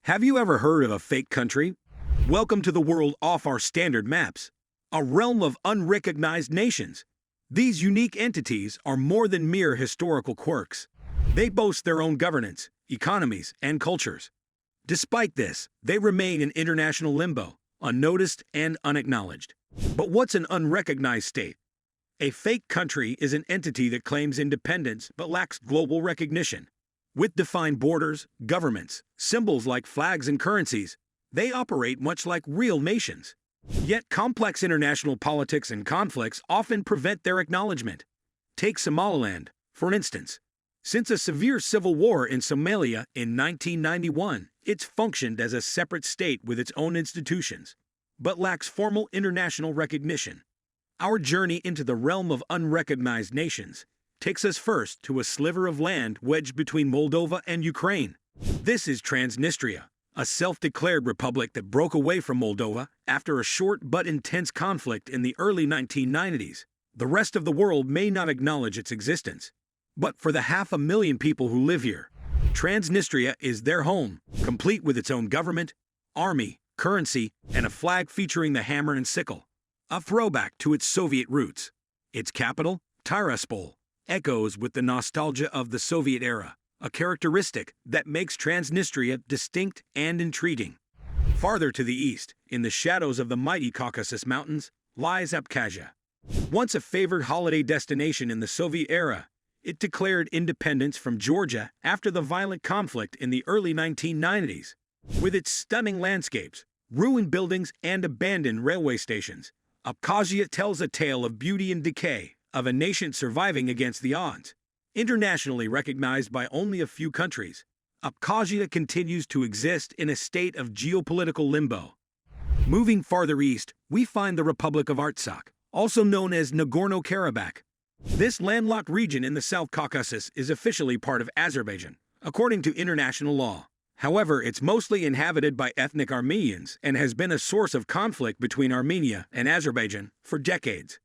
Have you ever heard of a fake country? Welcome to the world off our standard maps, a realm of unrecognized nations. These unique entities are more than mere historical quirks. They boast their own governance, economies, and cultures. Despite this, they remain in international limbo, unnoticed and unacknowledged. But what's an unrecognized state? A fake country is an entity that claims independence but lacks global recognition. With defined borders, governments, symbols like flags and currencies, they operate much like real nations. Yet complex international politics and conflicts often prevent their acknowledgement. Take Somaliland, for instance. Since a severe civil war in Somalia in 1991, it's functioned as a separate state with its own institutions, but lacks formal international recognition. Our journey into the realm of unrecognized nations takes us first to a sliver of land wedged between Moldova and Ukraine. This is Transnistria, a self-declared republic that broke away from Moldova after a short but intense conflict in the early 1990s. The rest of the world may not acknowledge its existence, but for the 500,000 people who live here, Transnistria is their home, complete with its own government, army, currency, and a flag featuring the hammer and sickle, a throwback to its Soviet roots. Its capital, Tiraspol, echoes with the nostalgia of the Soviet era, a characteristic that makes Transnistria distinct and intriguing. Farther to the east, in the shadows of the mighty Caucasus Mountains, lies Abkhazia. Once a favored holiday destination in the Soviet era, it declared independence from Georgia after the violent conflict in the early 1990s. With its stunning landscapes, ruined buildings, and abandoned railway stations, Abkhazia tells a tale of beauty and decay, of a nation surviving against the odds. Internationally recognized by only a few countries, Abkhazia continues to exist in a state of geopolitical limbo. Moving farther east, we find the Republic of Artsakh, also known as Nagorno-Karabakh. This landlocked region in the South Caucasus is officially part of Azerbaijan, according to international law. However, it's mostly inhabited by ethnic Armenians and has been a source of conflict between Armenia and Azerbaijan for decades.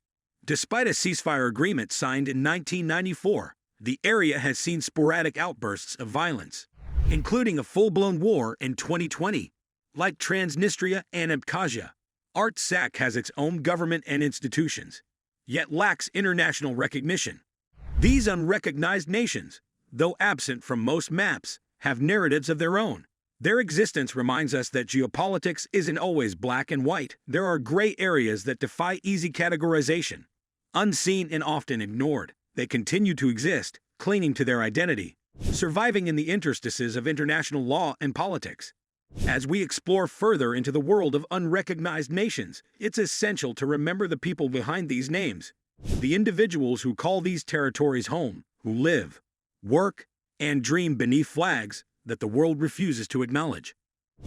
Despite a ceasefire agreement signed in 1994, the area has seen sporadic outbursts of violence, including a full-blown war in 2020. Like Transnistria and Abkhazia, Artsakh has its own government and institutions, yet lacks international recognition. These unrecognized nations, though absent from most maps, have narratives of their own. Their existence reminds us that geopolitics isn't always black and white. There are gray areas that defy easy categorization. Unseen and often ignored, they continue to exist, clinging to their identity, surviving in the interstices of international law and politics. As we explore further into the world of unrecognized nations, it's essential to remember the people behind these names, the individuals who call these territories home, who live, work, and dream beneath flags that the world refuses to acknowledge.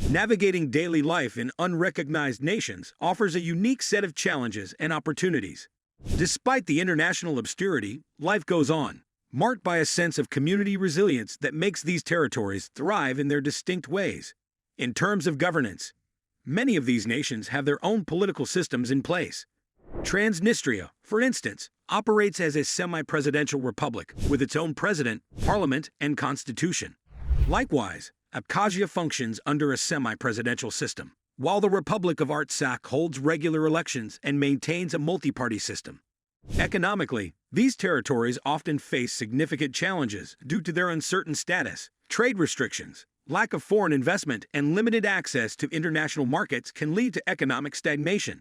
Navigating daily life in unrecognized nations offers a unique set of challenges and opportunities. Despite the international obscurity, life goes on, marked by a sense of community resilience that makes these territories thrive in their distinct ways. In terms of governance, many of these nations have their own political systems in place. Transnistria, for instance, operates as a semi-presidential republic with its own president, parliament, and constitution. Likewise, Abkhazia functions under a semi-presidential system, while the Republic of Artsakh holds regular elections and maintains a multi-party system. Economically, these territories often face significant challenges due to their uncertain status. Trade restrictions, lack of foreign investment, and limited access to international markets can lead to economic stagnation.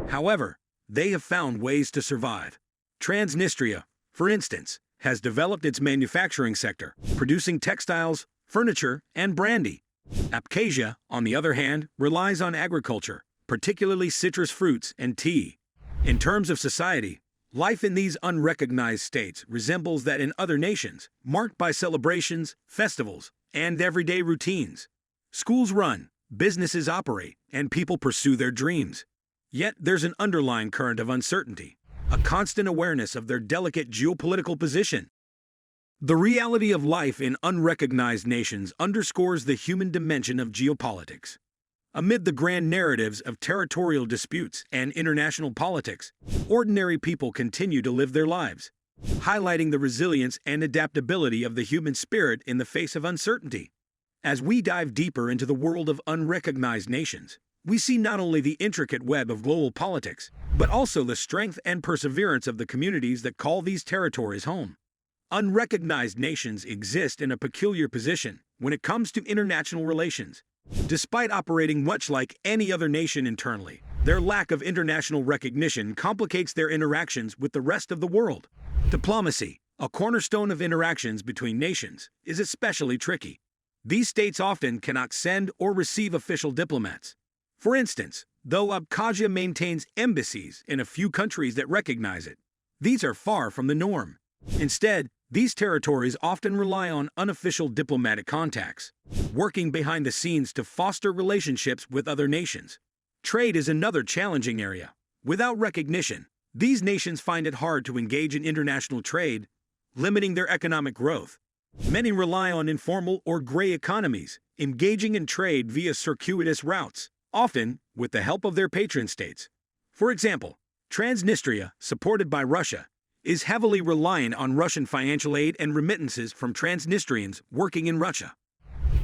However, they have found ways to survive. Transnistria, for instance, has developed its manufacturing sector, producing textiles, furniture, and brandy. Abkhazia, on the other hand, relies on agriculture, particularly citrus fruits and tea. In terms of society, life in these unrecognized states resembles that in other nations, marked by celebrations, festivals, and everyday routines. Schools run, businesses operate, and people pursue their dreams. Yet there's an underlying current of uncertainty, a constant awareness of their delicate geopolitical position. The reality of life in unrecognized nations underscores the human dimension of geopolitics. Amid the grand narratives of territorial disputes and international politics, ordinary people continue to live their lives, highlighting the resilience and adaptability of the human spirit in the face of uncertainty. As we dive deeper into the world of unrecognized nations, we see not only the intricate web of global politics, but also the strength and perseverance of the communities that call these territories home. Unrecognized nations exist in a peculiar position when it comes to international relations. Despite operating much like any other nation internally, their lack of international recognition complicates their interactions with the rest of the world. Diplomacy, a cornerstone of interactions between nations, is especially tricky. These states often cannot send or receive official diplomats. For instance, though Abkhazia maintains embassies in a few countries that recognize it, these are far from the norm. Instead, these territories often rely on unofficial diplomatic contacts, working behind the scenes to foster relationships with other nations. Trade is another challenging area. Without recognition, these nations find it hard to engage in international trade, limiting their economic growth. Many rely on informal or gray economies, engaging in trade via circuitous routes, often with the help of their patron states. For example, Transnistria, supported by Russia, is heavily reliant on Russian financial aid and remittances from Transnistrians working in Russia.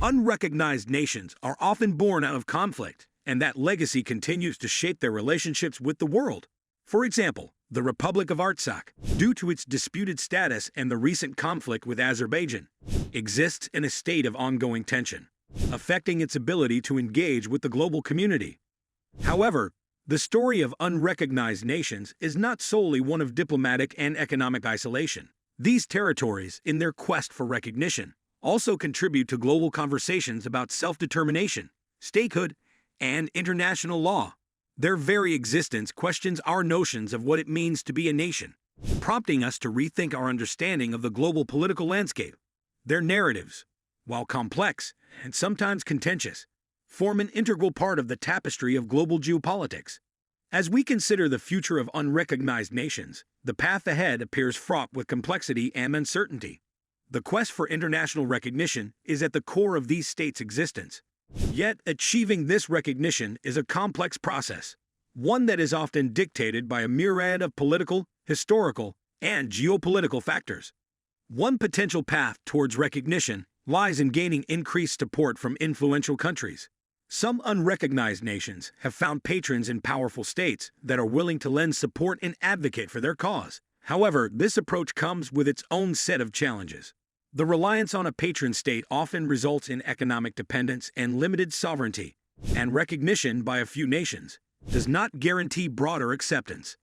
Unrecognized nations are often born out of conflict, and that legacy continues to shape their relationships with the world. For example, the Republic of Artsakh, due to its disputed status and the recent conflict with Azerbaijan, exists in a state of ongoing tension, affecting its ability to engage with the global community. However, the story of unrecognized nations is not solely one of diplomatic and economic isolation. These territories, in their quest for recognition, also contribute to global conversations about self-determination, statehood, and international law. Their very existence questions our notions of what it means to be a nation, prompting us to rethink our understanding of the global political landscape. Their narratives, while complex and sometimes contentious, form an integral part of the tapestry of global geopolitics. As we consider the future of unrecognized nations, the path ahead appears fraught with complexity and uncertainty. The quest for international recognition is at the core of these states' existence. Yet, achieving this recognition is a complex process, one that is often dictated by a myriad of political, historical, and geopolitical factors. One potential path towards recognition lies in gaining increased support from influential countries. Some unrecognized nations have found patrons in powerful states that are willing to lend support and advocate for their cause. However, this approach comes with its own set of challenges. The reliance on a patron state often results in economic dependence and limited sovereignty, and recognition by a few nations does not guarantee broader acceptance.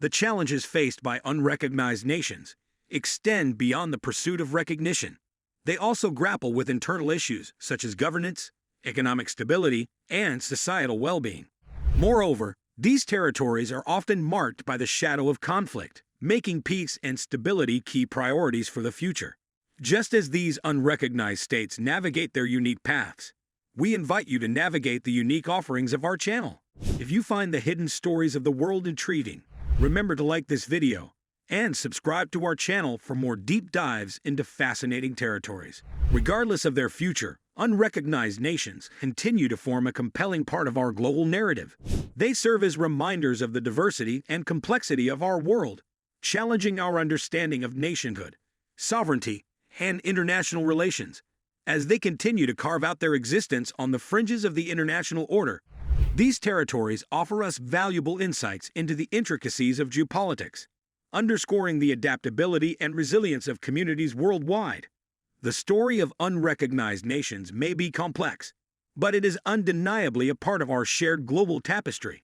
The challenges faced by unrecognized nations extend beyond the pursuit of recognition. They also grapple with internal issues such as governance, economic stability, and societal well-being. Moreover, these territories are often marked by the shadow of conflict, making peace and stability key priorities for the future. Just as these unrecognized states navigate their unique paths, we invite you to navigate the unique offerings of our channel. If you find the hidden stories of the world intriguing, remember to like this video and subscribe to our channel for more deep dives into fascinating territories. Regardless of their future, unrecognized nations continue to form a compelling part of our global narrative. They serve as reminders of the diversity and complexity of our world, challenging our understanding of nationhood, sovereignty, and international relations. As they continue to carve out their existence on the fringes of the international order, these territories offer us valuable insights into the intricacies of geopolitics, underscoring the adaptability and resilience of communities worldwide. The story of unrecognized nations may be complex, but it is undeniably a part of our shared global tapestry.